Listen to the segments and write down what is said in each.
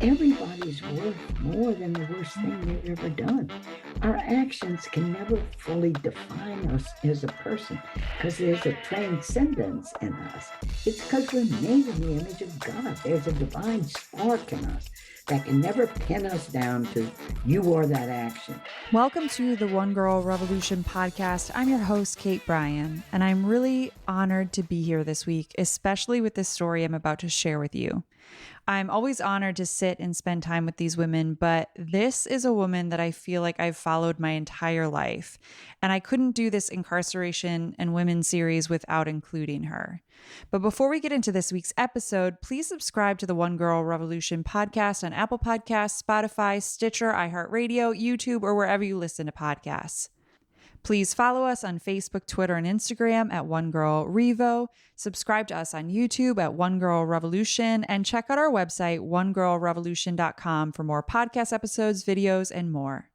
Everybody's worth more than the worst thing they've ever done. Our actions can never fully define us as a person because there's a transcendence in us. It's because we're made in the image of God. There's a divine spark in us that can never pin us down to you or that action. Welcome to the Onegirl Revolution podcast. I'm your host, Kate Bryan, and I'm really honored to be here this week, especially with this story I'm about to share with you. I'm always honored to sit and spend time with these women, but this is a woman that I feel like I've followed my entire life, and I couldn't do this incarceration and women series without including her. But before we get into this week's episode, please subscribe to the Onegirl Revolution podcast on Apple Podcasts, Spotify, Stitcher, iHeartRadio, YouTube, or wherever you listen to podcasts. Please follow us on Facebook, Twitter, and Instagram at Onegirl Revo. Subscribe to us on YouTube at Onegirl Revolution, and check out our website, onegirlrevolution.com, for more podcast episodes, videos, and more.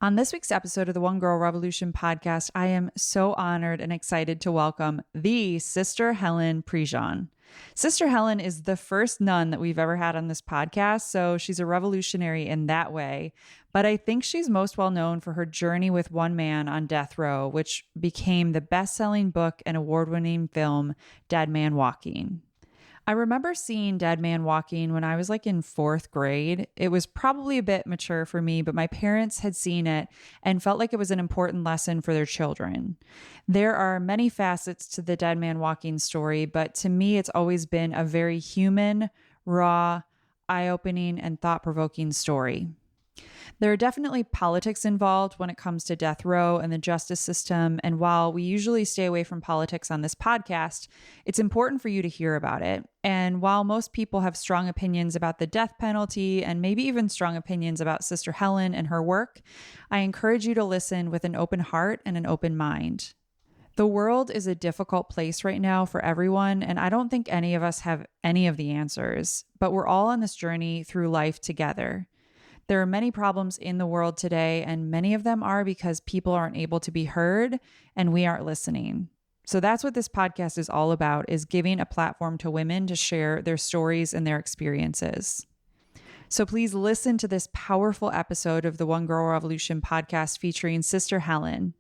On this week's episode of the Onegirl Revolution podcast, I am so honored and excited to welcome the Sister Helen Prejean. Sister Helen is the first nun that we've ever had on this podcast, so she's a revolutionary in that way. But I think she's most well known for her journey with one man on death row, which became the best-selling book and award-winning film, Dead Man Walking. I remember seeing Dead Man Walking when I was in fourth grade. It was probably a bit mature for me, but my parents had seen it and felt like it was an important lesson for their children. There are many facets to the Dead Man Walking story, but to me, it's always been a very human, raw, eye-opening, and thought-provoking story. There are definitely politics involved when it comes to death row and the justice system, and while we usually stay away from politics on this podcast, it's important for you to hear about it. And while most people have strong opinions about the death penalty and maybe even strong opinions about Sister Helen and her work, I encourage you to listen with an open heart and an open mind. The world is a difficult place right now for everyone, and I don't think any of us have any of the answers, but we're all on this journey through life together. There are many problems in the world today, and many of them are because people aren't able to be heard and we aren't listening. So that's what this podcast is all about, is giving a platform to women to share their stories and their experiences. So please listen to this powerful episode of the Onegirl Revolution podcast featuring Sister Helen.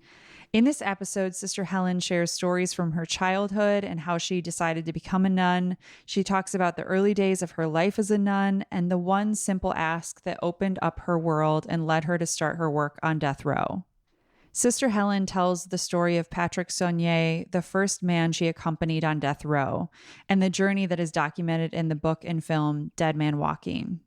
In this episode, Sister Helen shares stories from her childhood and how she decided to become a nun. She talks about the early days of her life as a nun and the one simple ask that opened up her world and led her to start her work on death row. Sister Helen tells the story of Patrick Sonnier, the first man she accompanied on death row, and the journey that is documented in the book and film Dead Man Walking.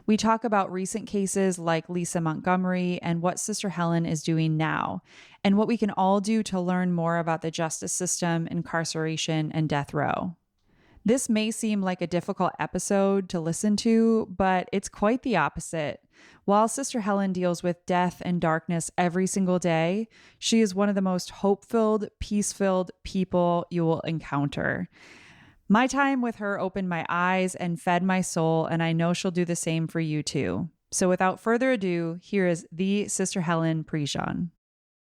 We talk about recent cases like Lisa Montgomery and what Sister Helen is doing now, and what we can all do to learn more about the justice system, incarceration, and death row. This may seem like a difficult episode to listen to, but it's quite the opposite. While Sister Helen deals with death and darkness every single day, she is one of the most hope-filled, peace-filled people you will encounter. My time with her opened my eyes and fed my soul, and I know she'll do the same for you too. So without further ado, here is the Sister Helen Prejean.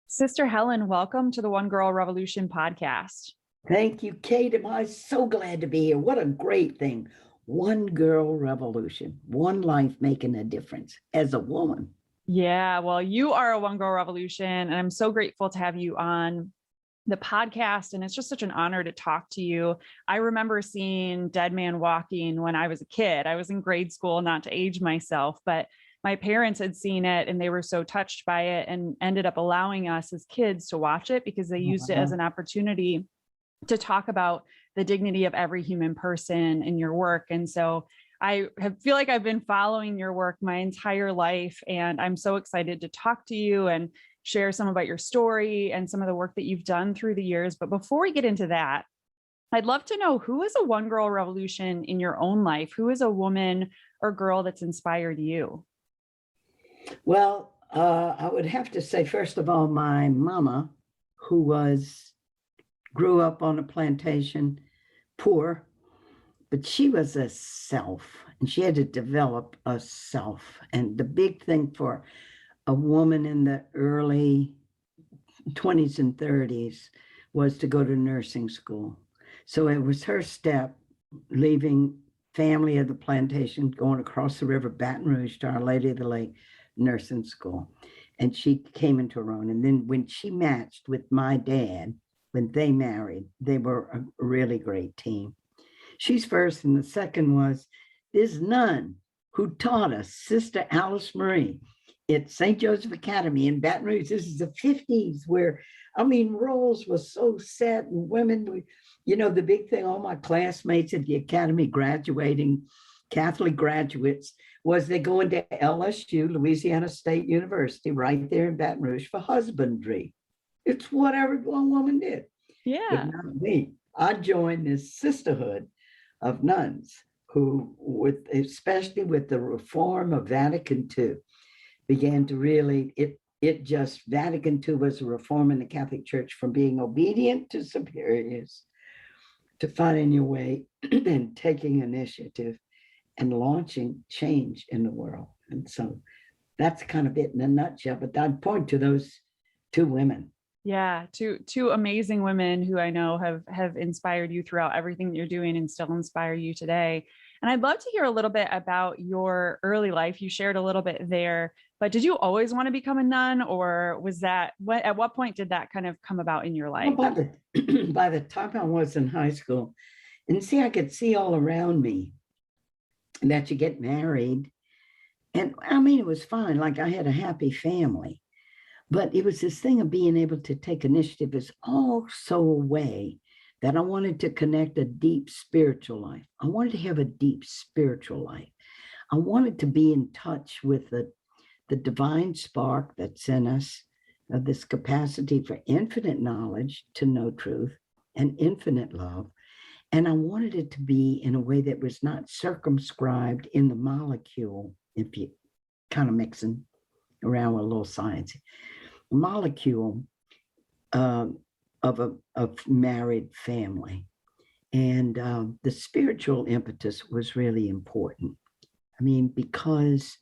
Sister Helen, welcome to the Onegirl Revolution podcast. Thank you, Kate. I'm so glad to be here. What a great thing. One girl revolution, one life making a difference as a woman. Yeah, well, you are a Onegirl Revolution, and I'm so grateful to have you on the podcast, and it's just such an honor to talk to you. I remember seeing Dead Man Walking when I was a kid. I was in grade school, not to age myself, but my parents had seen it and they were so touched by it and ended up allowing us as kids to watch it because they used it as an opportunity to talk about the dignity of every human person in your work. And so I feel like I've been following your work my entire life, and I'm so excited to talk to you and share some about your story and some of the work that you've done through the years. But before we get into that, I'd love to know, who is a Onegirl Revolution in your own life? Who is a woman or girl that's inspired you? Well, I would have to say, first of all, my mama, who grew up on a plantation, poor, but she was a self, and she had to develop a self. And the big thing for a woman in the early 20s and 30s was to go to nursing school. So it was her step, leaving family of the plantation going across the river, Baton Rouge, to Our Lady of the Lake nursing school. And she came into her own. And then when she matched with my dad, when they married, they were a really great team. She's first, and the second was this nun who taught us, Sister Alice Marie, at St. Joseph Academy in Baton Rouge. This is the 50s, where, I mean, roles were so set, and women, the big thing, all my classmates at the academy graduating, Catholic graduates, was they going to LSU, Louisiana State University, right there in Baton Rouge, for husbandry. It's what every one woman did. Yeah. But not me. I joined this sisterhood of nuns who, especially with the reform of Vatican II, began to really, Vatican II was a reform in the Catholic Church from being obedient to superiors to finding your way and taking initiative and launching change in the world. And so that's kind of it in a nutshell, but I'd point to those two women. Yeah, two amazing women who I know have inspired you throughout everything that you're doing and still inspire you today. And I'd love to hear a little bit about your early life. You shared a little bit there, but did you always want to become a nun, or was that at what point did that kind of come about in your life? Well, by the time I was in high school, and I could see all around me that you get married. And I mean, it was fine. Like, I had a happy family. But it was this thing of being able to take initiative is also a way that I wanted to connect a deep spiritual life. I wanted to have a deep spiritual life. I wanted to be in touch with the divine spark that's in us, of this capacity for infinite knowledge to know truth and infinite love. And I wanted it to be in a way that was not circumscribed in the molecule, if you kind of mixing around with a little science. Molecule of a married family. And the spiritual impetus was really important. I mean, because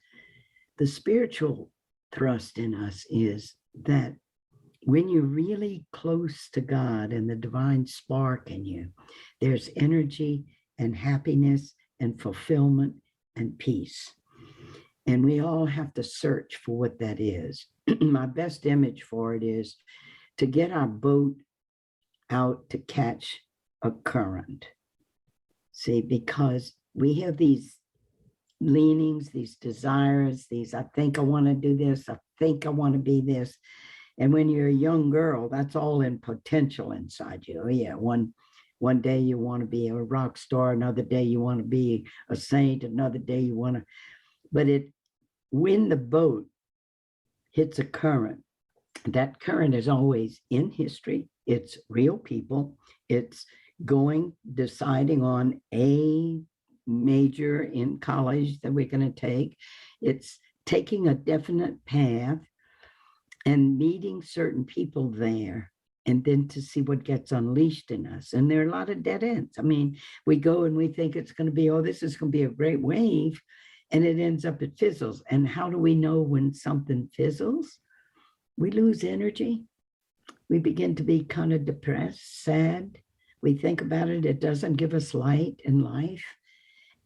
the spiritual thrust in us is that when you're really close to God and the divine spark in you, there's energy and happiness and fulfillment and peace. And we all have to search for what that is. My best image for it is to get our boat out to catch a current. See, because we have these leanings, these desires, I think I want to do this, I think I want to be this. And when you're a young girl, that's all in potential inside you. Oh yeah, one day you want to be a rock star, another day you want to be a saint, another day you want to, but when the boat hits a current, that current is always in history. It's real people. It's deciding on a major in college that we're going to take. It's taking a definite path and meeting certain people there, and then to see what gets unleashed in us. And there are a lot of dead ends. I mean, we go and we think it's going to be, oh, this is going to be a great wave, and it ends up, it fizzles. And how do we know when something fizzles? We lose energy. We begin to be kind of depressed, sad. We think about it. It doesn't give us light in life.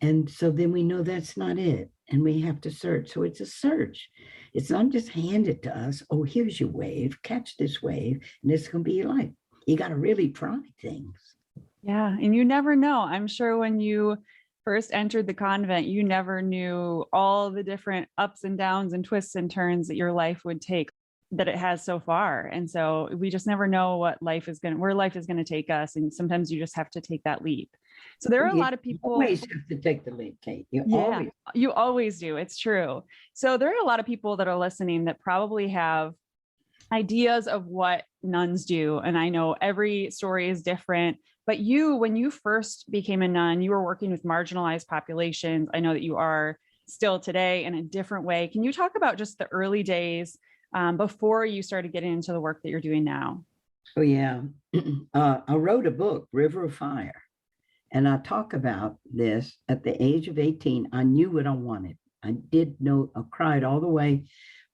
And so then we know that's not it. And we have to search. So it's a search. It's not just handed to us. Oh, here's your wave. Catch this wave. And this is going to be your life. You got to really try things. Yeah. And you never know. I'm sure when you first entered the convent, you never knew all the different ups and downs and twists and turns that your life would take, that it has so far. And so we just never know where life is going to take us. And sometimes you just have to take that leap. So there are a lot of people. You always have to take the leap, Kate. You always do. It's true. So there are a lot of people that are listening that probably have ideas of what nuns do. And I know every story is different, but when you first became a nun, you were working with marginalized populations. I know that you are still today in a different way. Can you talk about just the early days before you started getting into the work that you're doing now? Oh, yeah. I wrote a book, River of Fire, and I talk about this. At the age of 18, I knew what I wanted. I did know, I cried all the way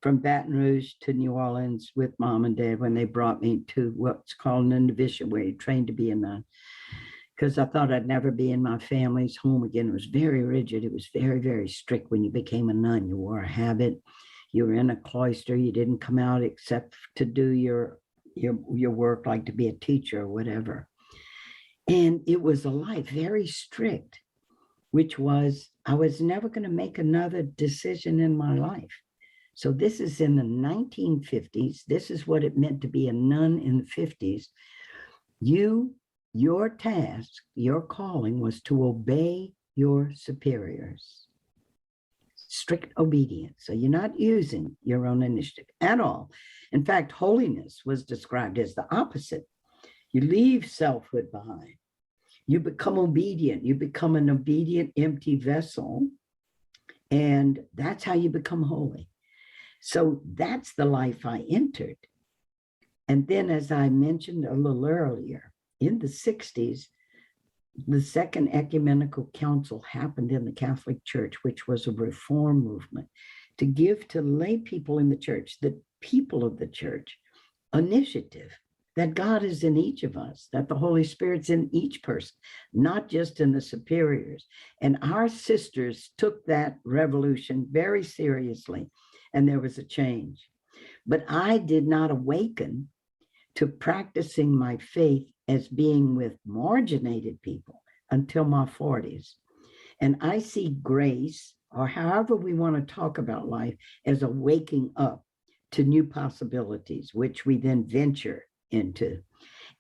from Baton Rouge to New Orleans with mom and dad when they brought me to what's called an novitiate, where you trained to be a nun. because I thought I'd never be in my family's home again. It was very rigid. It was very, very strict. When you became a nun, you wore a habit. You were in a cloister. You didn't come out except to do your work, like to be a teacher or whatever. And it was a life very strict, which was, I was never going to make another decision in my life. So this is in the 1950s. This is what it meant to be a nun in the 50s. Your task, your calling was to obey your superiors. Strict obedience. So you're not using your own initiative at all. In fact, holiness was described as the opposite. You leave selfhood behind. You become obedient. You become an obedient, empty vessel. And that's how you become holy. So that's the life I entered. And then, as I mentioned a little earlier, in the 60s, the Second Ecumenical Council happened in the Catholic Church, which was a reform movement to give to lay people in the church, the people of the church, initiative that God is in each of us, that the Holy Spirit's in each person, not just in the superiors. And our sisters took that revolution very seriously, and there was a change. But I did not awaken to practicing my faith as being with marginated people until my 40s. And I see grace, or however we want to talk about life, as a waking up to new possibilities, which we then venture into.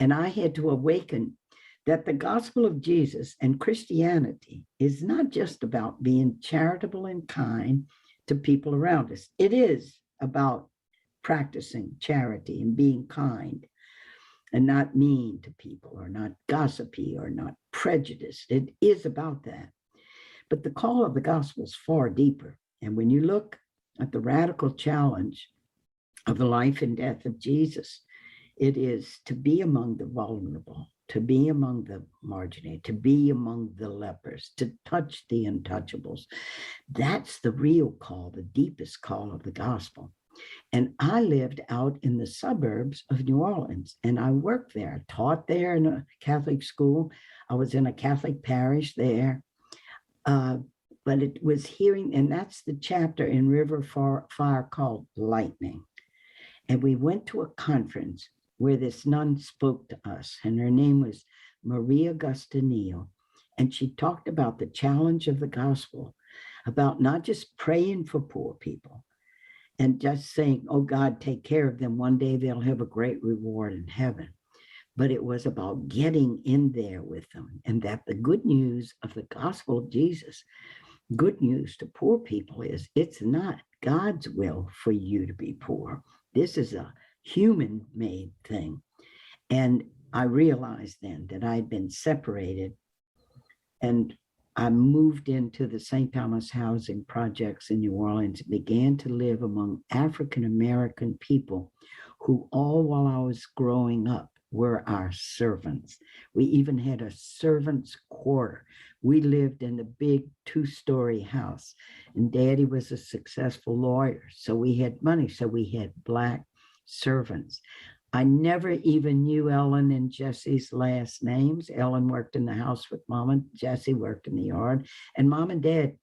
And I had to awaken that the gospel of Jesus and Christianity is not just about being charitable and kind to people around us. It is about practicing charity and being kind and not mean to people, or not gossipy, or not prejudiced. It is about that. But the call of the gospel is far deeper. And when you look at the radical challenge of the life and death of Jesus, it is to be among the vulnerable, to be among the marginated, to be among the lepers, to touch the untouchables. That's the real call, the deepest call of the gospel. And I lived out in the suburbs of New Orleans, and I worked there, taught there in a Catholic school. I was in a Catholic parish there. But it was hearing, and that's the chapter in River Fire called Lightning. And we went to a conference where this nun spoke to us, and her name was Maria Agustinillo. And she talked about the challenge of the gospel, about not just praying for poor people and just saying, oh God, take care of them. One day they'll have a great reward in heaven. But it was about getting in there with them, and that the good news of the gospel of Jesus, good news to poor people, is it's not God's will for you to be poor. This is a human-made thing. And I realized then that I'd been separated, and I moved into the St. Thomas housing projects in New Orleans, began to live among African-American people who all while I was growing up were our servants. We even had a servants' quarter. We lived in a big 2-story house, and Daddy was a successful lawyer, so we had money, so we had Black servants. I never even knew Ellen and Jesse's last names. Ellen worked in the house with Mom, and Jesse worked in the yard, and Mom and Dad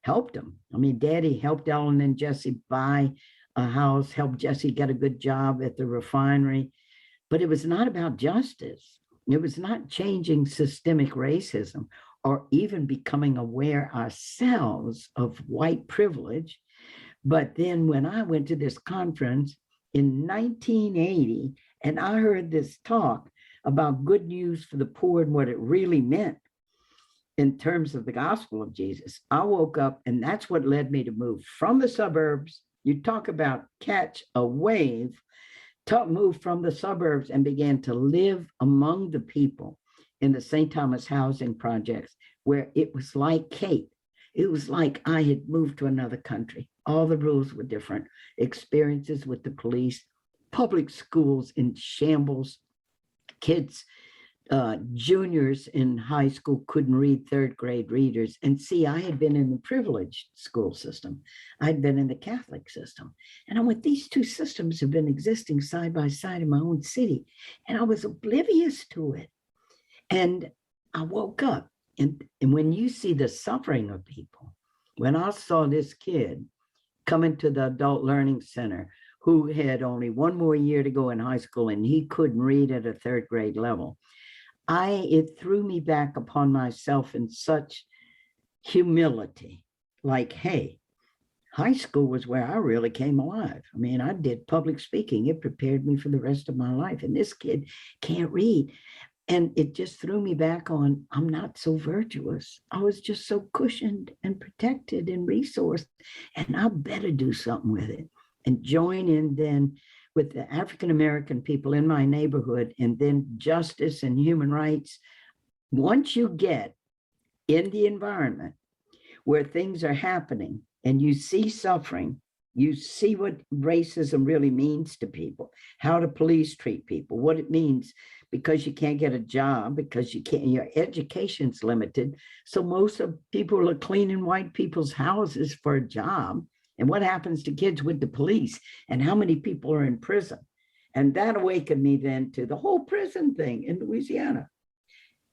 helped them. I mean, Daddy helped Ellen and Jesse buy a house, helped Jesse get a good job at the refinery. But it was not about justice. It was not changing systemic racism or even becoming aware ourselves of white privilege. But then when I went to this conference in 1980, and I heard this talk about good news for the poor and what it really meant in terms of the gospel of Jesus, I woke up, and that's what led me to move from the suburbs. You talk about catch a wave. Moved from the suburbs and began to live among the people in the St. Thomas housing projects, where it was like Kate. It was like I had moved to another country. All the rules were different. Experiences with the police, public schools in shambles, kids, juniors in high school couldn't read third grade readers. And see, I had been in the privileged school system. I'd been in the Catholic system. And I went, these two systems have been existing side by side in my own city. And I was oblivious to it. And I woke up. And when you see the suffering of people, when I saw this kid coming to the Adult Learning Center who had only one more year to go in high school and he couldn't read at a third grade level, it threw me back upon myself in such humility. Like, hey, high school was where I really came alive. I mean, I did public speaking. It prepared me for the rest of my life. And this kid can't read. And it just threw me back on, I'm not so virtuous. I was just so cushioned and protected and resourced, and I better do something with it and join in then with the African-American people in my neighborhood, and then justice and human rights. Once you get in the environment where things are happening and you see suffering, you see what racism really means to people, how the police treat people, what it means because you can't get a job, because you can't, your education's limited. So most of people are cleaning white people's houses for a job. And what happens to kids with the police and how many people are in prison? And that awakened me then to the whole prison thing in Louisiana.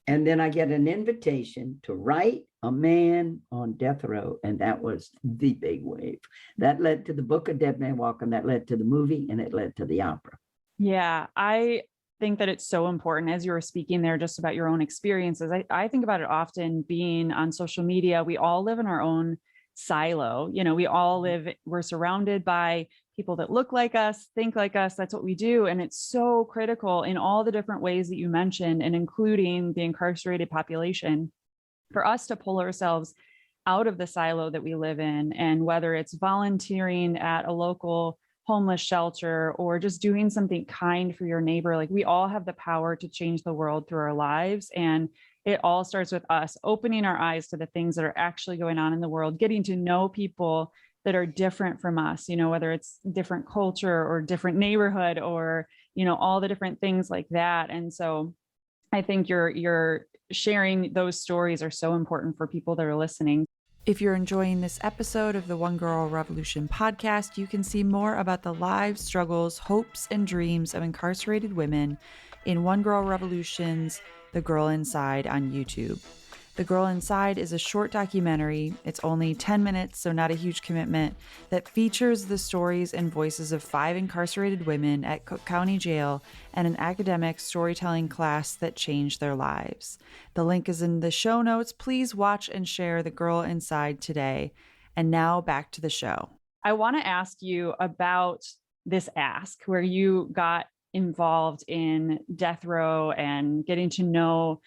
And then I get an invitation to write a man on death row. And that was the big wave. That led to the book of Dead Man Walking, that led to the movie, and it led to the opera. Yeah, I think that it's so important as you were speaking there just about your own experiences. I think about it often being on social media. We all live in our own silo. You know, we all live, we're surrounded by people that look like us, think like us. That's what we do. And it's so critical in all the different ways that you mentioned, and including the incarcerated population, for us to pull ourselves out of the silo that we live in. And whether it's volunteering at a local homeless shelter or just doing something kind for your neighbor, like we all have the power to change the world through our lives. And it all starts with us opening our eyes to the things that are actually going on in the world, getting to know people that are different from us, you know, whether it's different culture or different neighborhood or, you know, all the different things like that. And so I think you're sharing those stories are so important for people that are listening. If you're enjoying this episode of the Onegirl Revolution podcast, you can see more about the lives, struggles, hopes, and dreams of incarcerated women in Onegirl Revolution's The Girl Inside on YouTube. The Girl Inside is a short documentary. It's only 10 minutes, so not a huge commitment, that features the stories and voices of 5 incarcerated women at Cook County Jail and an academic storytelling class that changed their lives. The link is in the show notes. Please watch and share The Girl Inside today. And now back to the show. I want to ask you about this ask where you got involved in death row and getting to know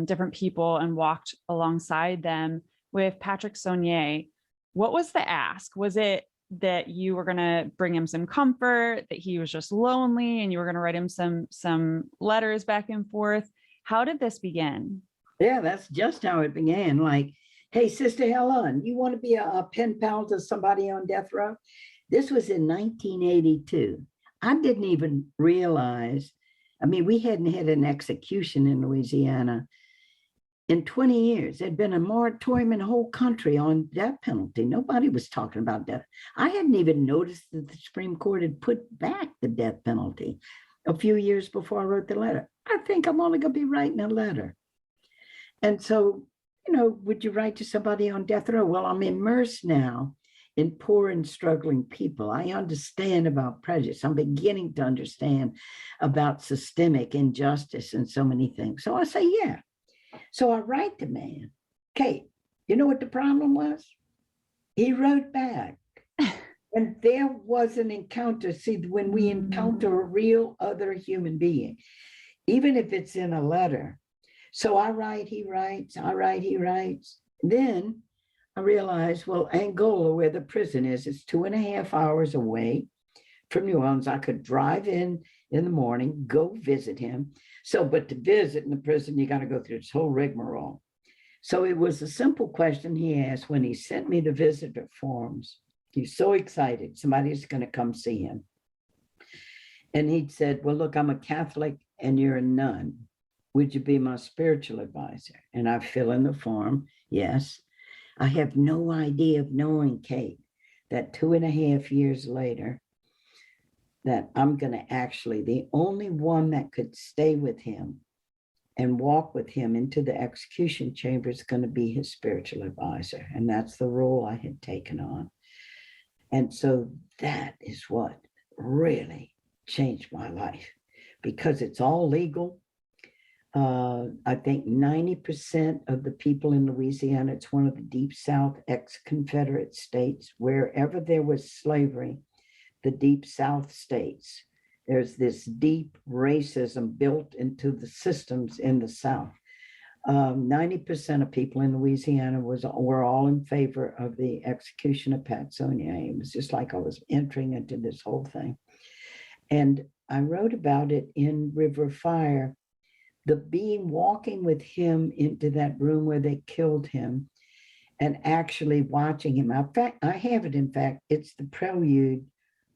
different people and walked alongside them with Patrick Sonnier. What was the ask? Was it that you were going to bring him some comfort, that he was just lonely and you were going to write him some letters back and forth? How did this begin? Yeah, that's just how it began. Like, hey, Sister Helen, you want to be a pen pal to somebody on death row? This was in 1982. I didn't even realize, I mean, we hadn't had an execution in Louisiana in 20 years. There'd been a moratorium in the whole country on death penalty. Nobody was talking about death. I hadn't even noticed that the Supreme Court had put back the death penalty a few years before I wrote the letter. I think I'm only going to be writing a letter. And so, you know, would you write to somebody on death row? Well, I'm immersed now in poor and struggling people. I understand about prejudice. I'm beginning to understand about systemic injustice and so many things. So I say, yeah. So I write the man, Kate, you know what the problem was? He wrote back. And there was an encounter. See, when we encounter a real other human being, even if it's in a letter. So I write, he writes, I write, he writes. Then I realized, well, Angola, where the prison is 2.5 hours away from New Orleans. I could drive in the morning, go visit him. So, but to visit in the prison, you got to go through this whole rigmarole. So it was a simple question he asked when he sent me the visitor forms. He's so excited. Somebody's going to come see him. And he said, well, look, I'm a Catholic and you're a nun. Would you be my spiritual advisor? And I fill in the form, yes. I have no idea of knowing, Kate, that 2.5 years later, that I'm going to actually, the only one that could stay with him and walk with him into the execution chamber is going to be his spiritual advisor. And that's the role I had taken on. And so that is what really changed my life, because it's all legal. I think 90% of the people in Louisiana, it's one of the Deep South ex-Confederate states, wherever there was slavery, the Deep South states, there's this deep racism built into the systems in the South. 90% of people in Louisiana were all in favor of the execution of Pat Sonnier. It was just like I was entering into this whole thing. And I wrote about it in River of Fire, walking with him into that room where they killed him and actually watching him. In fact, I have it, in fact, it's the prelude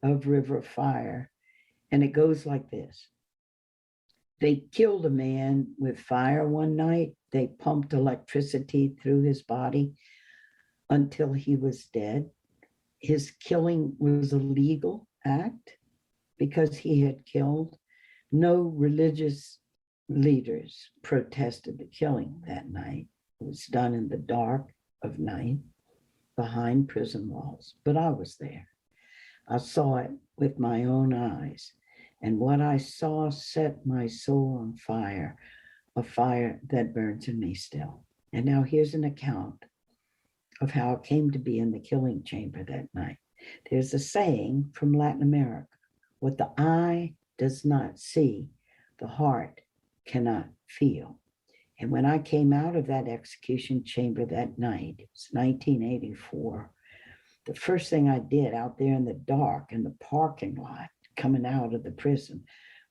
of River of Fire. And it goes like this. They killed a man with fire one night. They pumped electricity through his body until he was dead. His killing was a legal act because he had killed. No religious leaders protested the killing that night. It was done in the dark of night behind prison walls, but I was there. I saw it with my own eyes. And what I saw set my soul on fire, a fire that burns in me still. And now here's an account of how it came to be in the killing chamber that night. There's a saying from Latin America, what the eye does not see, the heart cannot feel. And when I came out of that execution chamber that night, it was 1984, the first thing I did out there in the dark in the parking lot, coming out of the prison,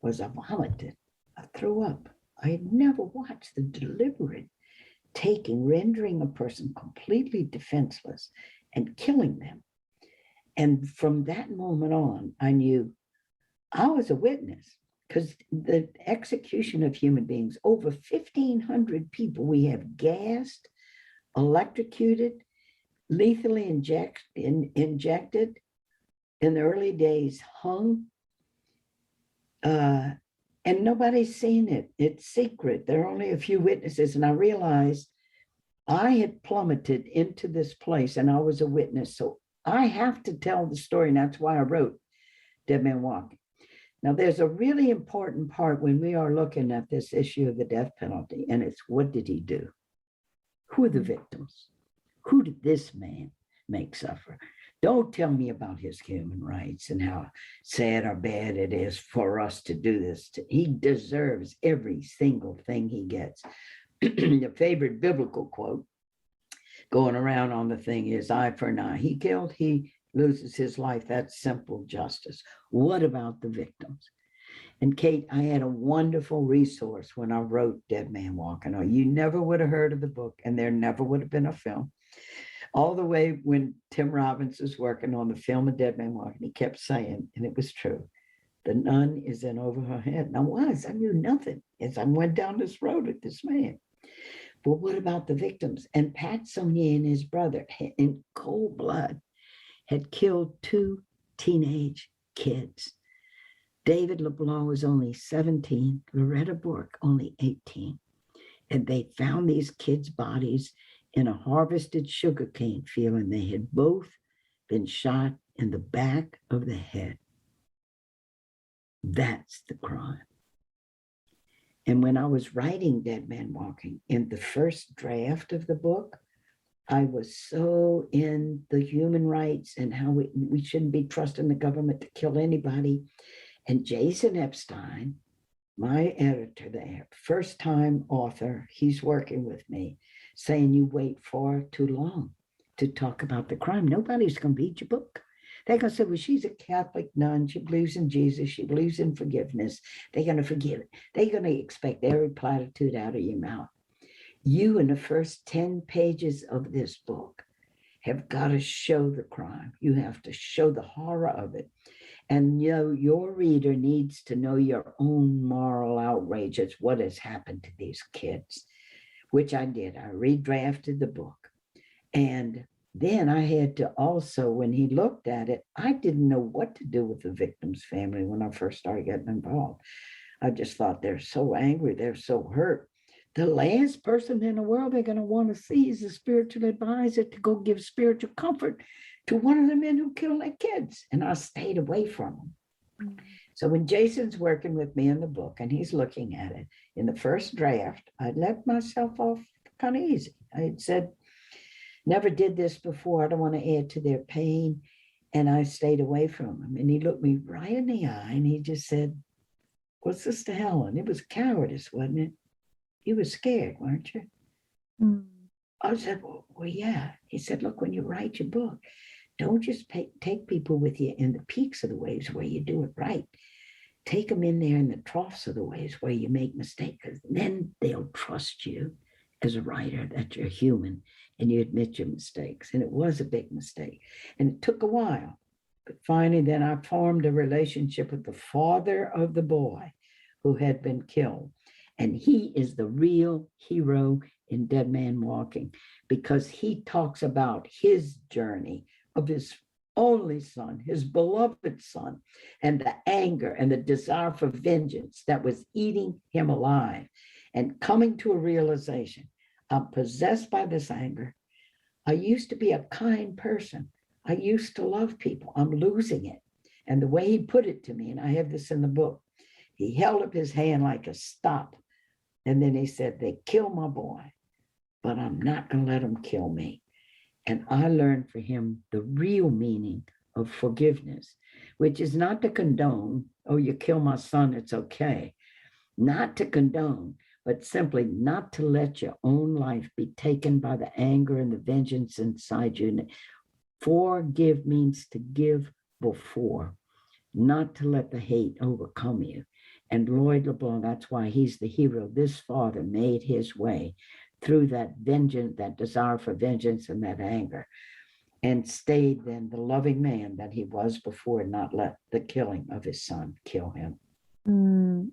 was I vomited. I threw up. I had never watched the deliberate rendering a person completely defenseless and killing them. And from that moment on, I knew I was a witness, because the execution of human beings, over 1,500 people we have gassed, electrocuted, lethally injected, in the early days hung, and nobody's seen it. It's secret. There are only a few witnesses. And I realized I had plummeted into this place and I was a witness. So I have to tell the story. And that's why I wrote Dead Man Walking. Now, there's a really important part when we are looking at this issue of the death penalty, and it's what did he do? Who are the victims? Who did this man make suffer? Don't tell me about his human rights and how sad or bad it is for us to do this. He deserves every single thing he gets. The favorite biblical quote going around on the thing is eye for an eye. He killed, he loses his life. That's simple justice. What about the victims? And Kate, I had a wonderful resource when I wrote Dead Man Walking. You never would have heard of the book, and there never would have been a film. All the way when Tim Robbins was working on the film of Dead Man Walking, he kept saying, and it was true, the nun is in over her head. And I knew nothing as I went down this road with this man. But what about the victims? And Pat Sonnier and his brother, in cold blood, had killed 2 teenage kids. David LeBlanc was only 17, Loretta Bork only 18. And they found these kids' bodies in a harvested sugarcane field, and they had both been shot in the back of the head. That's the crime. And when I was writing Dead Man Walking, in the first draft of the book, I was so in the human rights and how we shouldn't be trusting the government to kill anybody. And Jason Epstein, my editor there, first time author, he's working with me, saying you wait far too long to talk about the crime. Nobody's going to read your book. They're going to say, well, she's a Catholic nun. She believes in Jesus. She believes in forgiveness. They're going to forgive it. They're going to expect every platitude out of your mouth. You, in the first 10 pages of this book, have got to show the crime. You have to show the horror of it. And your reader needs to know your own moral outrage at what has happened to these kids, which I did. I redrafted the book. And then I had to also, when he looked at it, I didn't know what to do with the victim's family when I first started getting involved. I just thought they're so angry, they're so hurt. the last person in the world they're going to want to see is a spiritual advisor to go give spiritual comfort to one of the men who killed their kids. And I stayed away from them. So when Jason's working with me in the book and he's looking at it, in the first draft, I let myself off kind of easy. I had said, never did this before. I don't want to add to their pain. And I stayed away from him. And he looked me right in the eye and he just said, well, Sister Helen, it was cowardice, wasn't it? You were scared, weren't you? Mm. I said, well, yeah. He said, look, when you write your book, don't just take people with you in the peaks of the waves where you do it right. Take them in there in the troughs of the waves where you make mistakes, because then they'll trust you as a writer that you're human and you admit your mistakes. And it was a big mistake. And it took a while. But finally, then I formed a relationship with the father of the boy who had been killed. And he is the real hero in Dead Man Walking, because he talks about his journey of his only son, his beloved son, and the anger and the desire for vengeance that was eating him alive, and coming to a realization, I'm possessed by this anger. I used to be a kind person. I used to love people. I'm losing it. And the way he put it to me, and I have this in the book, he held up his hand like a stop. And then he said, they killed my boy, but I'm not going to let them kill me. And I learned for him the real meaning of forgiveness, which is not to condone, oh, you kill my son, it's okay. Not to condone, but simply not to let your own life be taken by the anger and the vengeance inside you. Forgive means to give before, not to let the hate overcome you. And Lloyd LeBlanc, that's why he's the hero. This father made his way through that vengeance, that desire for vengeance and that anger, and stayed then the loving man that he was before, not let the killing of his son kill him.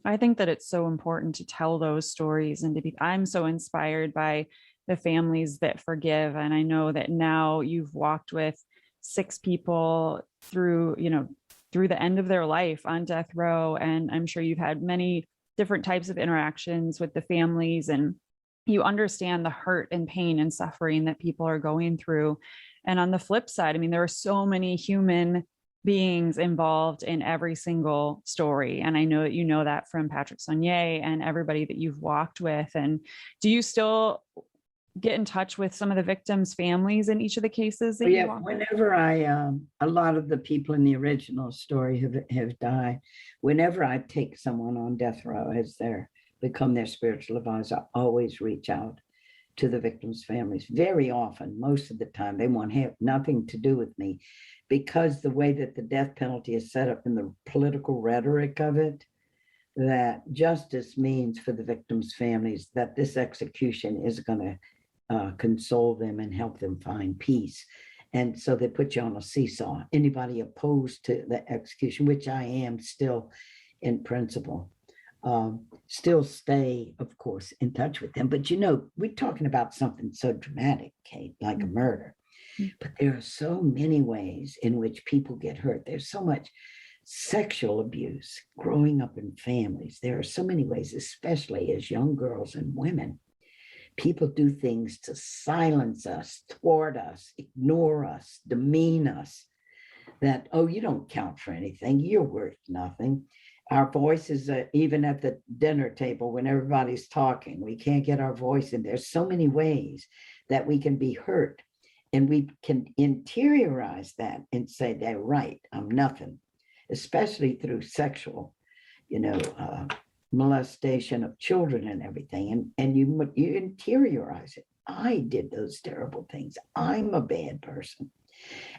I think that it's so important to tell those stories and I'm so inspired by the families that forgive. And I know that now you've walked with 6 people through the end of their life on death row. And I'm sure you've had many different types of interactions with the families, and you understand the hurt and pain and suffering that people are going through. And on the flip side, I mean, there are so many human beings involved in every single story. And I know that you know that from Patrick Sonnier and everybody that you've walked with. And do you still get in touch with some of the victims' families in each of the cases that you walk whenever a lot of the people in the original story have died. Whenever I take someone on death row as become their spiritual advisor, I always reach out to the victims' families. Very often, most of the time, they want to have nothing to do with me, because the way that the death penalty is set up in the political rhetoric of it, that justice means for the victims' families that this execution is going to console them and help them find peace. And so they put you on a seesaw. Anybody opposed to the execution, which I am still in principle, still stay, of course, in touch with them. But we're talking about something so dramatic, Kate, like a murder. But there are so many ways in which people get hurt. There's so much sexual abuse growing up in families. There are so many ways, especially as young girls and women. People do things to silence us, thwart us, ignore us, demean us, that, oh, you don't count for anything. You're worth nothing. Our voices, even at the dinner table when everybody's talking, we can't get our voice in. There's so many ways that we can be hurt, and we can interiorize that and say, they're right, I'm nothing, especially through sexual, molestation of children and everything. And you interiorize it. I did those terrible things. I'm a bad person.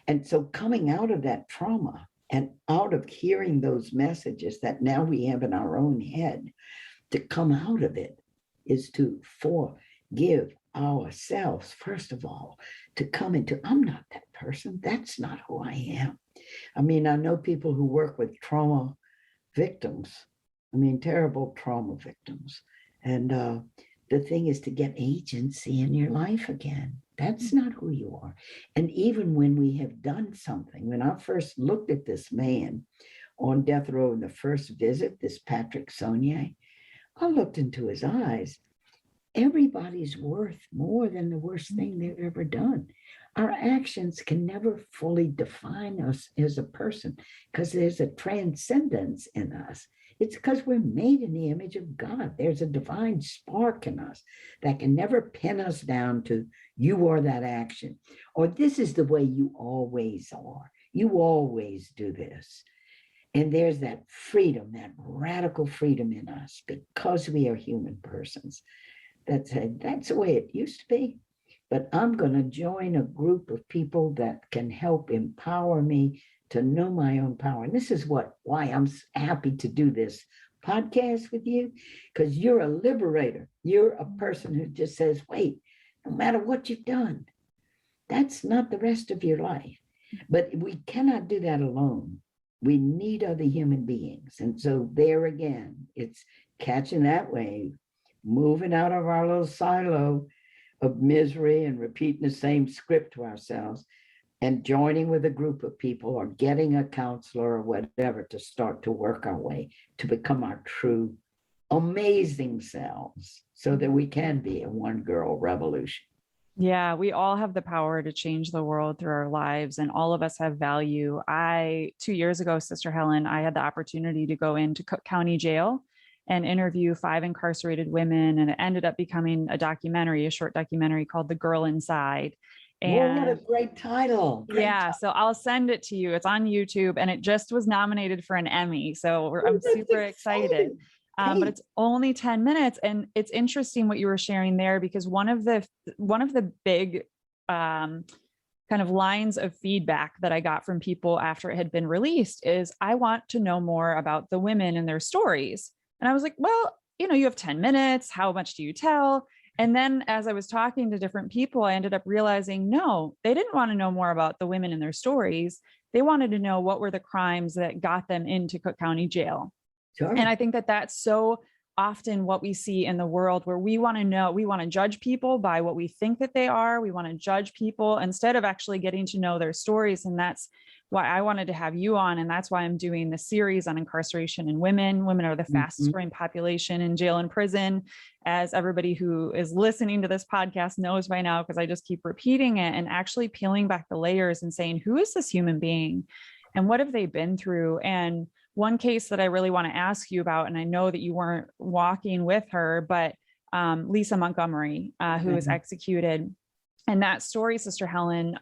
And so coming out of that trauma and out of hearing those messages that now we have in our own head, to come out of it is to forgive ourselves, first of all, to come into, I'm not that person. That's not who I am. I mean, I know people who work with trauma victims. I mean, terrible trauma victims. And the thing is to get agency in your life again. That's not who you are. And even when we have done something, when I first looked at this man on death row in the first visit, this Patrick Sonnier, I looked into his eyes everybody's worth more than the worst thing they've ever done. Our actions can never fully define us as a person because there's a transcendence in us. It's because we're made in the image of God. There's a divine spark in us that can never pin us down to you are that action, or this is the way you always are. You always do this. And there's that freedom, that radical freedom in us because we are human persons. That's the way it used to be. But I'm going to join a group of people that can help empower me to know my own power. And this is why I'm happy to do this podcast with you, because you're a liberator. You're a person who just says, wait, no matter what you've done, that's not the rest of your life. But we cannot do that alone. We need other human beings. And so there again, it's catching that wave, moving out of our little silo of misery and repeating the same script to ourselves and joining with a group of people or getting a counselor or whatever to start to work our way to become our true, amazing selves so that we can be a one girl revolution. Yeah, we all have the power to change the world through our lives, and all of us have value. 2 years ago, Sister Helen, I had the opportunity to go into Cook County Jail and interview 5 incarcerated women, and it ended up becoming a short documentary called The Girl Inside. And what a great title. So I'll send it to you. It's on YouTube, and it just was nominated for an Emmy. So I'm super excited. But it's only 10 minutes. And it's interesting what you were sharing there, because one of the big kind of lines of feedback that I got from people after it had been released is, I want to know more about the women and their stories. And I was like, well, you have 10 minutes. How much do you tell? And then as I was talking to different people, I ended up realizing, no, they didn't want to know more about the women and their stories. They wanted to know what were the crimes that got them into Cook County Jail. Sure. And I think that that's so often what we see in the world, where we want to judge people by what we think that they are. We want to judge people instead of actually getting to know their stories. And that's why I wanted to have you on. And that's why I'm doing the series on incarceration and women. Women are the fastest growing population in jail and prison, as everybody who is listening to this podcast knows by now, because I just keep repeating it and actually peeling back the layers and saying, who is this human being and what have they been through? And one case that I really want to ask you about, and I know that you weren't walking with her, but Lisa Montgomery, who was executed. And that story, Sister Helen,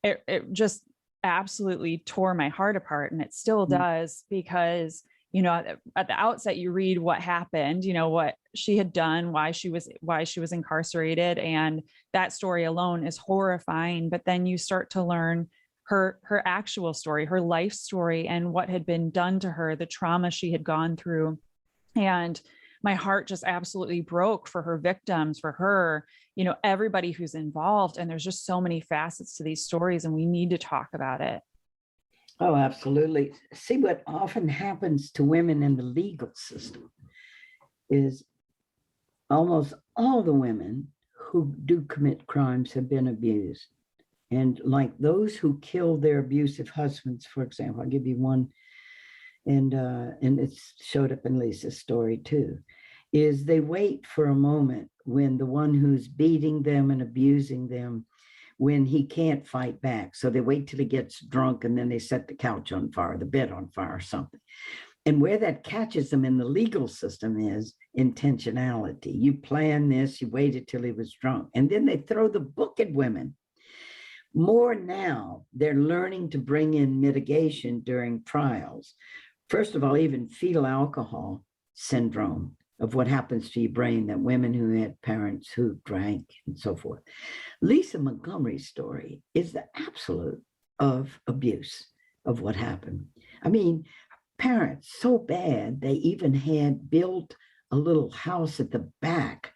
it just absolutely tore my heart apart. And it still does, because, at the outset, you read what happened, what she had done, why she was incarcerated. And that story alone is horrifying. But then you start to learn her actual story, her life story, and what had been done to her, the trauma she had gone through. And my heart just absolutely broke for her victims, for her, everybody who's involved. And there's just so many facets to these stories, and we need to talk about it. Oh, absolutely. See, what often happens to women in the legal system is almost all the women who do commit crimes have been abused. And like those who killed their abusive husbands, for example, I'll give you one, and it showed up in Lisa's story too, is they wait for a moment when the one who's beating them and abusing them, when he can't fight back. So they wait till he gets drunk, and then they set the couch on fire, the bed on fire or something. And where that catches them in the legal system is intentionality. You plan this, you waited till he was drunk, and then they throw the book at women. More now, they're learning to bring in mitigation during trials. First of all, even fetal alcohol syndrome of what happens to your brain, that women who had parents who drank and so forth. Lisa Montgomery's story is the absolute of abuse of what happened. I mean, parents so bad, they even had built a little house at the back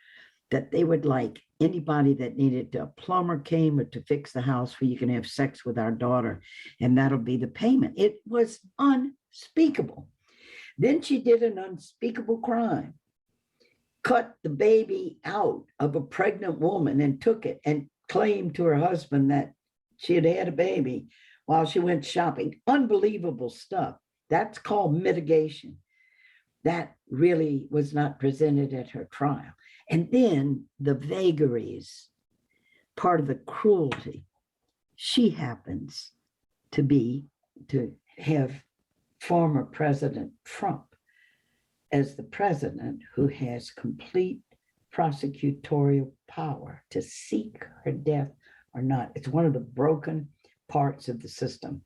that they would, like, anybody that needed a plumber came or to fix the house, where you can have sex with our daughter, and that'll be the payment. It was unspeakable. Then she did an unspeakable crime, cut the baby out of a pregnant woman and took it and claimed to her husband that she had had a baby while she went shopping. Unbelievable stuff. That's called mitigation. that really was not presented at her trial. And then the vagaries, part of the cruelty. She happens to have former President Trump as the president who has complete prosecutorial power to seek her death or not. It's one of the broken parts of the system.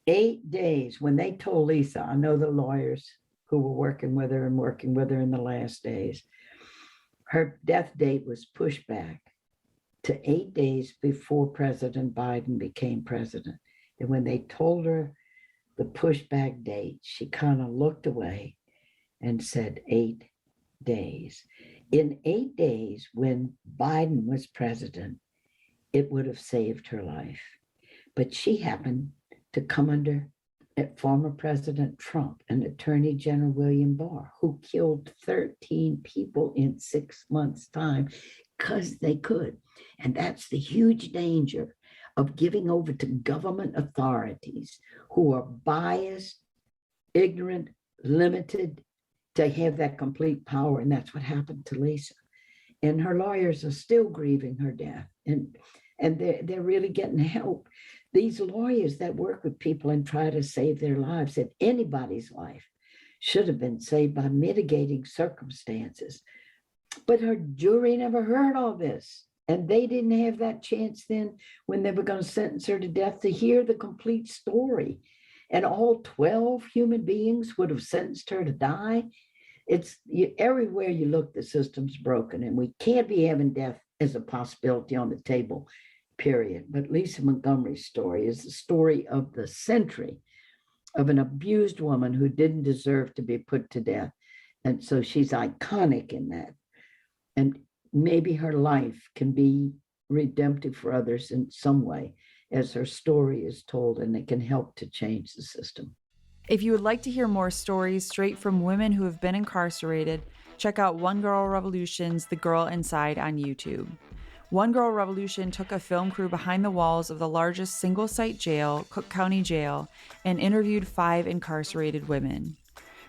8 days, when they told Lisa, I know the lawyers who were working with her in the last days, her death date was pushed back to 8 days before President Biden became president. And when they told her the pushback date, she kind of looked away and said 8 days. In 8 days, when Biden was president, it would have saved her life. But she happened to come under former President Trump and Attorney General William Barr, who killed 13 people in 6 months' time because they could. And that's the huge danger of giving over to government authorities who are biased, ignorant, limited, to have that complete power. And that's what happened to Lisa. And her lawyers are still grieving her death. And they're really getting help. These lawyers that work with people and try to save their lives, that anybody's life should have been saved by mitigating circumstances. But her jury never heard all this. And they didn't have that chance then when they were going to sentence her to death to hear the complete story. And all 12 human beings would have sentenced her to die. Everywhere you look, the system's broken, and we can't be having death as a possibility on the table, period. But Lisa Montgomery's story is the story of the century of an abused woman who didn't deserve to be put to death. And so she's iconic in that. And maybe her life can be redemptive for others in some way as her story is told, and it can help to change the system. If you would like to hear more stories straight from women who have been incarcerated, check out Onegirl Revolution's The Girl Inside on YouTube. Onegirl Revolution took a film crew behind the walls of the largest single-site jail, Cook County Jail, and interviewed 5 incarcerated women.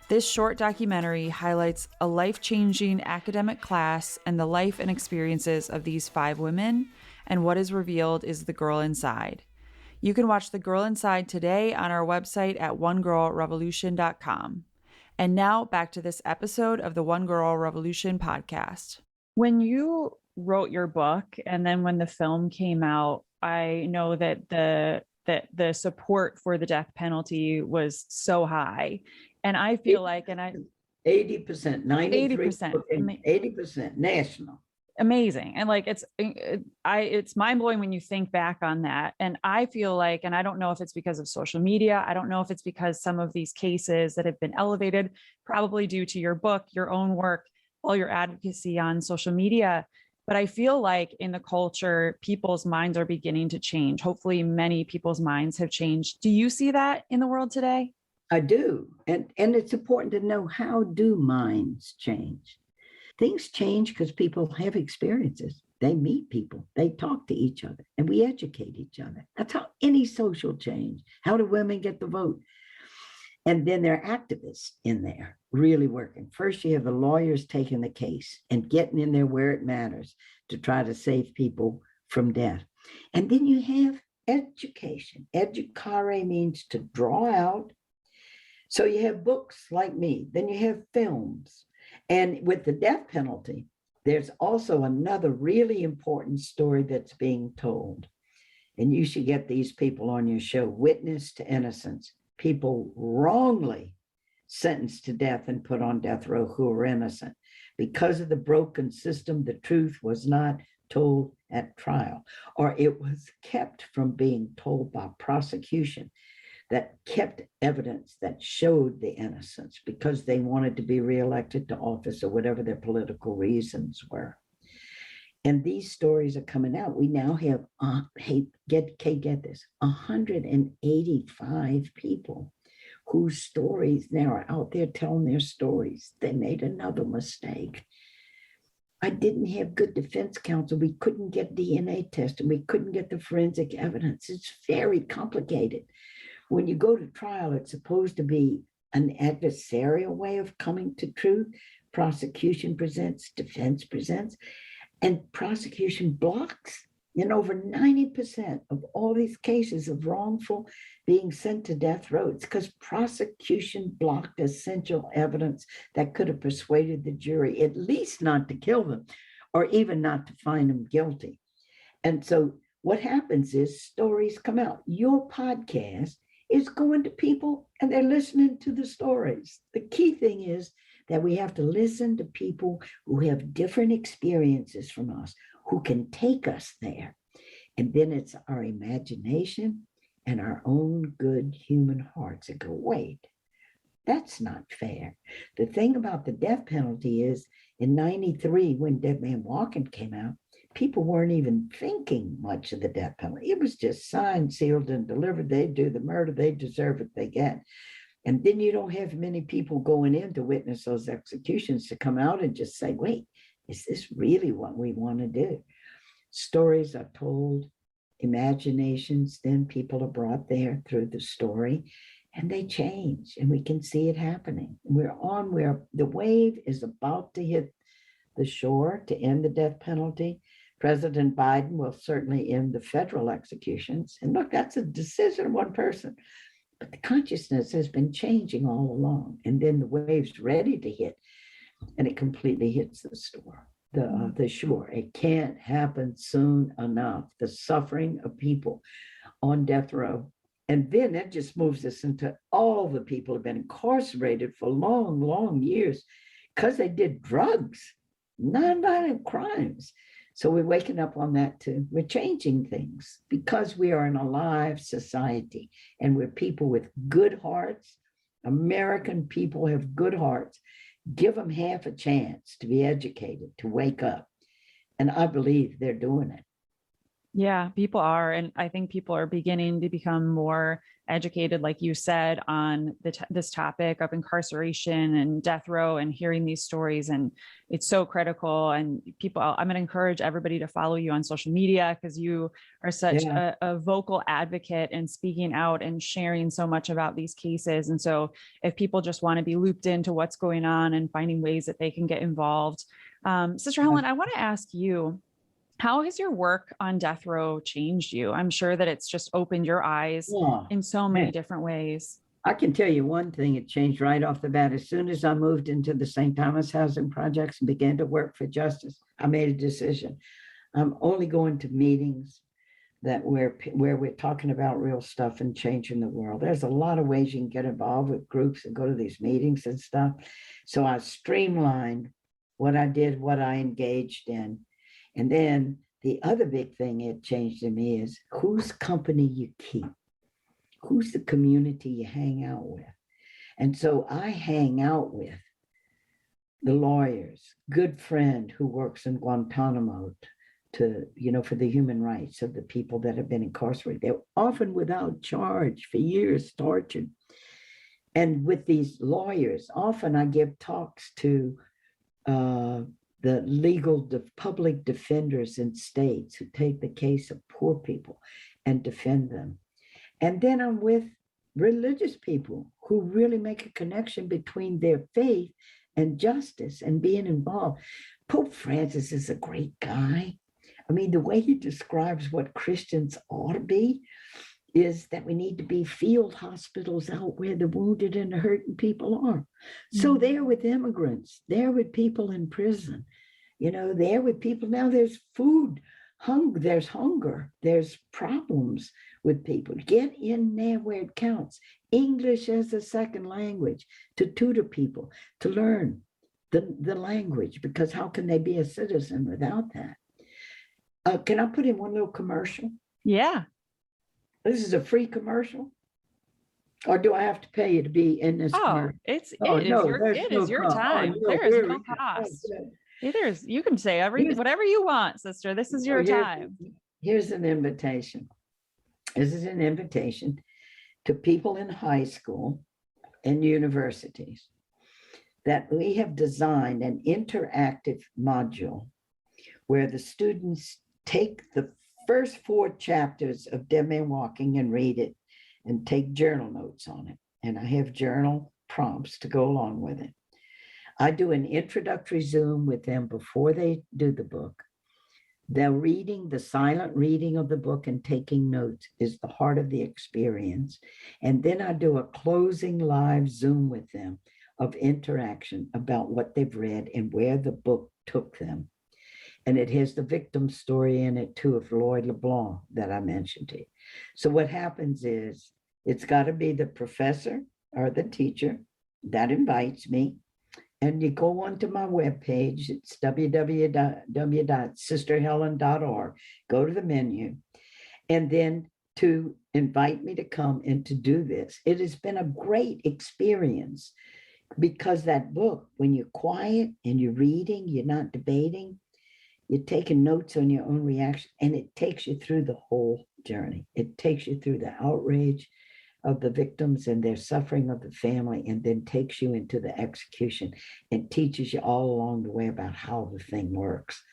This short documentary highlights a life-changing academic class and the life and experiences of these 5 women, and what is revealed is the girl inside. You can watch The Girl Inside today on our website at onegirlrevolution.com. And now back to this episode of the Onegirl Revolution podcast. When you wrote your book and then when the film came out, I know that the support for the death penalty was so high. And I feel 80%, 93%, 80% national. Amazing. And it's mind-blowing when you think back on that. And I feel like, and I don't know if it's because of social media, I don't know if it's because some of these cases that have been elevated, probably due to your book, your own work, all your advocacy on social media. But I feel like in the culture, people's minds are beginning to change. Hopefully many people's minds have changed. Do you see that in the world today? I do. And it's important to know, how do minds change? Things change because people have experiences. They meet people, they talk to each other, and we educate each other. That's how any social change. How do women get the vote? And then there are activists in there really working. First, you have the lawyers taking the case and getting in there where it matters to try to save people from death. And then you have education. Educare means to draw out. So you have books like me, then you have films. And with the death penalty, there's also another really important story that's being told. And you should get these people on your show. Witness to Innocence. People wrongly sentenced to death and put on death row who are innocent. Because of the broken system, the truth was not told at trial, or it was kept from being told by prosecution that kept evidence that showed the innocence because they wanted to be reelected to office or whatever their political reasons were. And these stories are coming out. We now have, get this, 185 people whose stories now are out there telling their stories. They made another mistake. I didn't have good defense counsel. We couldn't get DNA testing. We couldn't get the forensic evidence. It's very complicated. When you go to trial, it's supposed to be an adversarial way of coming to truth. Prosecution presents, defense presents, and prosecution blocks. In over 90% of all these cases of wrongful being sent to death row, it's because prosecution blocked essential evidence that could have persuaded the jury, at least not to kill them, or even not to find them guilty. And so what happens is stories come out. Your podcast is going to people and they're listening to the stories. The key thing is that we have to listen to people who have different experiences from us, who can take us there. And then it's our imagination and our own good human hearts that go, wait, that's not fair. The thing about the death penalty is in 93, when Dead Man Walking came out, people weren't even thinking much of the death penalty. It was just signed, sealed, and delivered. They do the murder, they deserve what they get. And then you don't have many people going in to witness those executions to come out and just say, wait, is this really what we want to do? Stories are told, imaginations, then people are brought there through the story, and they change, and we can see it happening. We're on where the wave is about to hit the shore to end the death penalty. President Biden will certainly end the federal executions. And look, that's a decision of one person. But the consciousness has been changing all along. And then the wave's ready to hit, and it completely hits the shore. It can't happen soon enough. The suffering of people on death row. And then that just moves us into all the people who have been incarcerated for long, long years because they did drugs, nonviolent crimes. So we're waking up on that too. We're changing things because we are an alive society and we're people with good hearts. American people have good hearts. Give them half a chance to be educated, to wake up. And I believe they're doing it. Yeah, people are. And I think people are beginning to become more educated, like you said, on this topic of incarceration and death row and hearing these stories. And it's so critical. And people, I'm going to encourage everybody to follow you on social media because you are such a vocal advocate and speaking out and sharing so much about these cases. And so if people just want to be looped into what's going on and finding ways that they can get involved. Sister Helen, I want to ask you, how has your work on death row changed you? I'm sure that it's just opened your eyes in so many different ways. I can tell you one thing, it changed right off the bat. As soon as I moved into the St. Thomas housing projects and began to work for justice, I made a decision. I'm only going to meetings that where we're talking about real stuff and changing the world. There's a lot of ways you can get involved with groups and go to these meetings and stuff. So I streamlined what I did, what I engaged in. And then the other big thing it changed in me is whose company you keep, who's the community you hang out with. And so I hang out with the lawyers, good friend who works in Guantanamo to, for the human rights of the people that have been incarcerated. They're often without charge for years, tortured. And with these lawyers, often I give talks to the public defenders in states who take the case of poor people and defend them. And then I'm with religious people who really make a connection between their faith and justice and being involved. Pope Francis is a great guy. I mean, the way he describes what Christians ought to be is that we need to be field hospitals out where the wounded and the hurting people are. So they're with immigrants, they're with people in prison, they're with people. Now there's food, there's hunger, there's problems with people. Get in there where it counts. English as a second language, to tutor people, to learn the language, because how can they be a citizen without that? Can I put in one little commercial? Yeah. This is a free commercial? Or do I have to pay you to be in this commercial? It is your time. There is no cost. You can say whatever you want, sister. This is your time. Here's an invitation. This is an invitation to people in high school and universities that we have designed an interactive module where the students take the first 4 chapters of Dead Man Walking and read it and take journal notes on it. And I have journal prompts to go along with it. I do an introductory Zoom with them before they do the book. The silent reading of the book and taking notes is the heart of the experience. And then I do a closing live Zoom with them of interaction about what they've read and where the book took them. And it has the victim story in it too, of Lloyd LeBlanc that I mentioned to you. So what happens is it's got to be the professor or the teacher that invites me. And you go onto my webpage, it's www.sisterhelen.org. Go to the menu. And then to invite me to come and to do this. It has been a great experience because that book, when you're quiet and you're reading, you're not debating, you're taking notes on your own reaction, and it takes you through the whole journey. It takes you through the outrage of the victims and their suffering of the family, and then takes you into the execution and teaches you all along the way about how the thing works.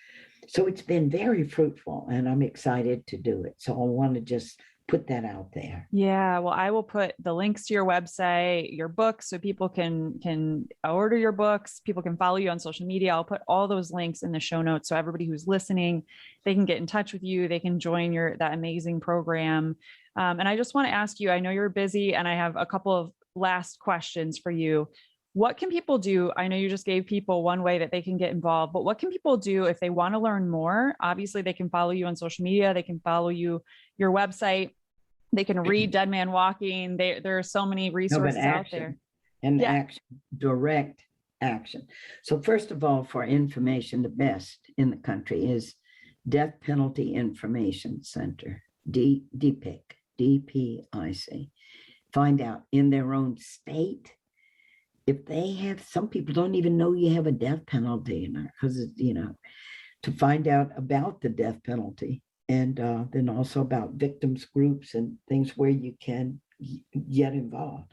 So it's been very fruitful, and I'm excited to do it. So I want to just put that out there. Yeah, well, I will put the links to your website, your books, so people can order your books. People can follow you on social media. I'll put all those links in the show notes, so everybody who's listening, they can get in touch with you. They can join that amazing program. And I just want to ask you, I know you're busy, and I have a couple of last questions for you. What can people do? I know you just gave people one way that they can get involved, but what can people do if they want to learn more? Obviously, they can follow you on social media. They can follow your website. They can read Dead Man Walking. There are so many resources out there. And action, direct action. So first of all, for information, the best in the country is Death Penalty Information Center, DPIC, DPIC. Find out in their own state if they have. Some people don't even know you have a death penalty, because to find out about the death penalty. And then also about victims groups and things where you can get involved.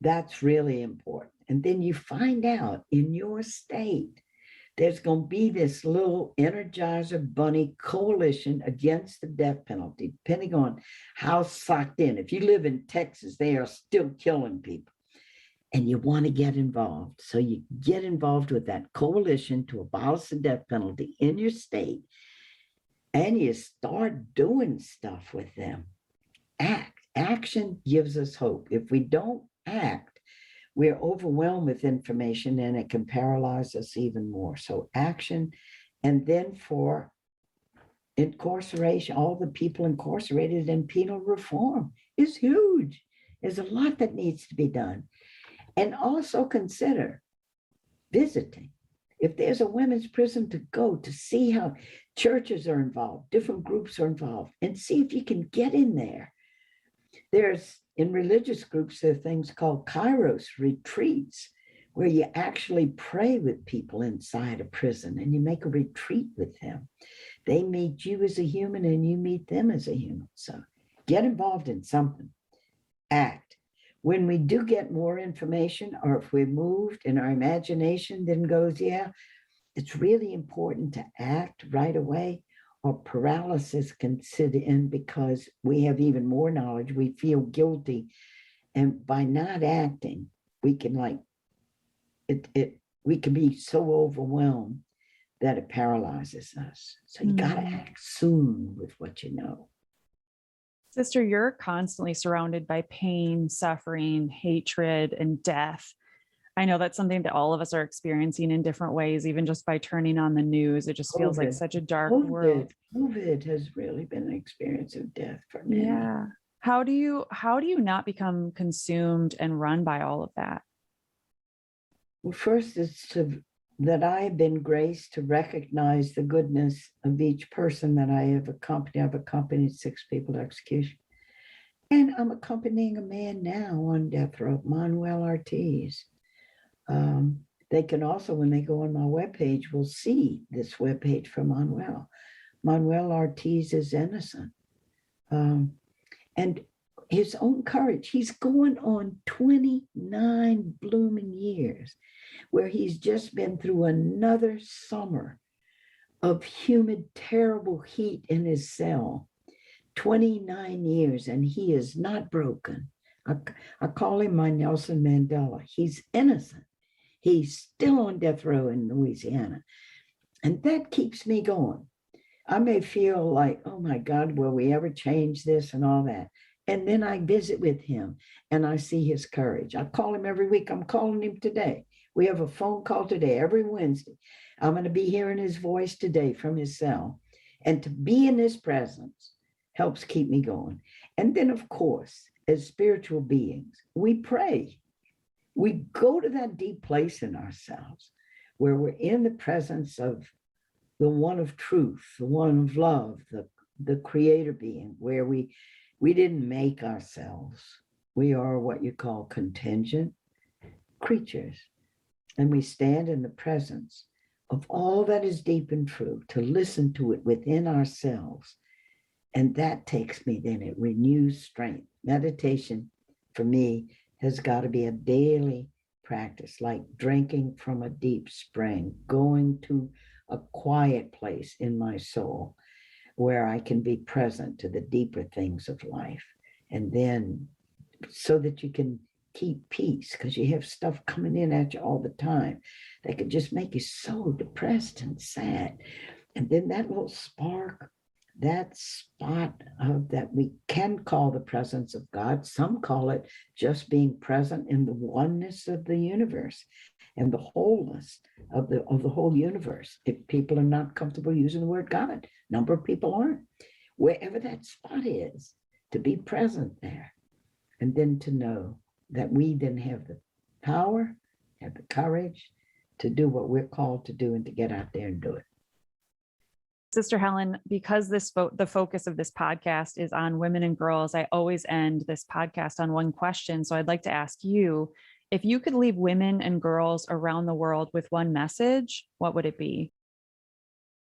That's really important. And then you find out in your state, there's going to be this little Energizer Bunny coalition against the death penalty, depending on how sucked in. If you live in Texas, they are still killing people. And you want to get involved. So you get involved with that coalition to abolish the death penalty in your state. And you start doing stuff with them. Action gives us hope. If we don't act, we're overwhelmed with information, and it can paralyze us even more. So action. And then for incarceration, all the people incarcerated, in penal reform is huge. There's a lot that needs to be done. And also consider visiting. If there's a women's prison, to go to see how churches are involved, different groups are involved, and see if you can get in there. In religious groups, there are things called Kairos Retreats, where you actually pray with people inside a prison and you make a retreat with them. They meet you as a human and you meet them as a human. So get involved in something. Act. When we do get more information, or if we're moved and our imagination then goes, yeah, it's really important to act right away, or paralysis can sit in because we have even more knowledge. We feel guilty. And by not acting, we can we can be so overwhelmed that it paralyzes us. So you got to act soon with what you know. Sister, you're constantly surrounded by pain, suffering, hatred, and death. I know that's something that all of us are experiencing in different ways, even just by turning on the news. It just feels like such a dark world. COVID has really been an experience of death for many. Yeah. How do you not become consumed and run by all of that? Well, first it's that I have been graced to recognize the goodness of each person that I have accompanied. I've accompanied 6 people to execution. And I'm accompanying a man now on death row, Manuel Ortiz. They can also, when they go on my webpage, will see this webpage from Manuel. Manuel Ortiz is innocent. And his own courage, he's going on 29 blooming years, where he's just been through another summer of humid, terrible heat in his cell. 29 years, and he is not broken. I, I call him my Nelson Mandela. He's innocent. He's still on death row in Louisiana. And that keeps me going. I may feel like, oh my God, will we ever change this and all that? And then I visit with him and I see his courage. I call him every week. I'm calling him today. We have a phone call today, every Wednesday. I'm going to be hearing his voice today from his cell. And to be in his presence helps keep me going. And then, of course, as spiritual beings, we pray. We go to that deep place in ourselves where we're in the presence of the one of truth, the one of love, the creator being, where we didn't make ourselves. We are what you call contingent creatures. And we stand in the presence of all that is deep and true, to listen to it within ourselves. And that takes me, then it renews strength. Meditation for me has got to be a daily practice, like drinking from a deep spring, going to a quiet place in my soul where I can be present to the deeper things of life. And then so that you can keep peace, because you have stuff coming in at you all the time that could just make you so depressed and sad. And then that little spark, that spot of that we can call the presence of God. Some call it just being present in the oneness of the universe and the wholeness of the whole universe. If people are not comfortable using the word God, a number of people aren't. Wherever that spot is, to be present there, and then to know that we then have the power, have the courage to do what we're called to do and to get out there and do it. Sister Helen, because the focus of this podcast is on women and girls, I always end this podcast on one question. So I'd like to ask you, if you could leave women and girls around the world with one message, what would it be?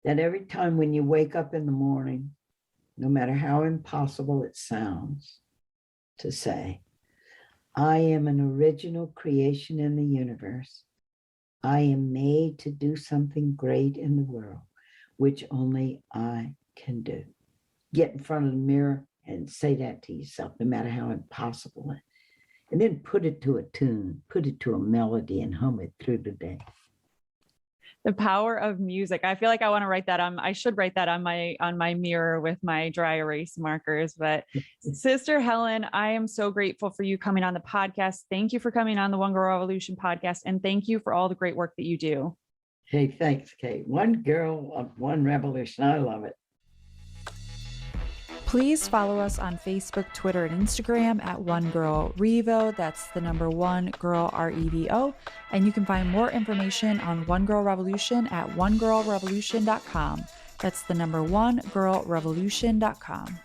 That every time when you wake up in the morning, no matter how impossible it sounds, to say, I am an original creation in the universe. I am made to do something great in the world, which only I can do. Get in front of the mirror and say that to yourself, no matter how impossible it is. And then put it to a tune, put it to a melody and hum it through the day. The power of music. I feel like I want to write that on, I should write that on my mirror with my dry erase markers. But Sister Helen, I am so grateful for you coming on the podcast. Thank you for coming on the Onegirl Revolution podcast. And thank you for all the great work that you do. Hey, thanks, Kate. One girl, one revolution. I love it. Please follow us on Facebook, Twitter, and Instagram at Onegirl Revo. That's the number one girl, REVO. And you can find more information on Onegirl Revolution at onegirlrevolution.com. That's the number one girlrevolution.com.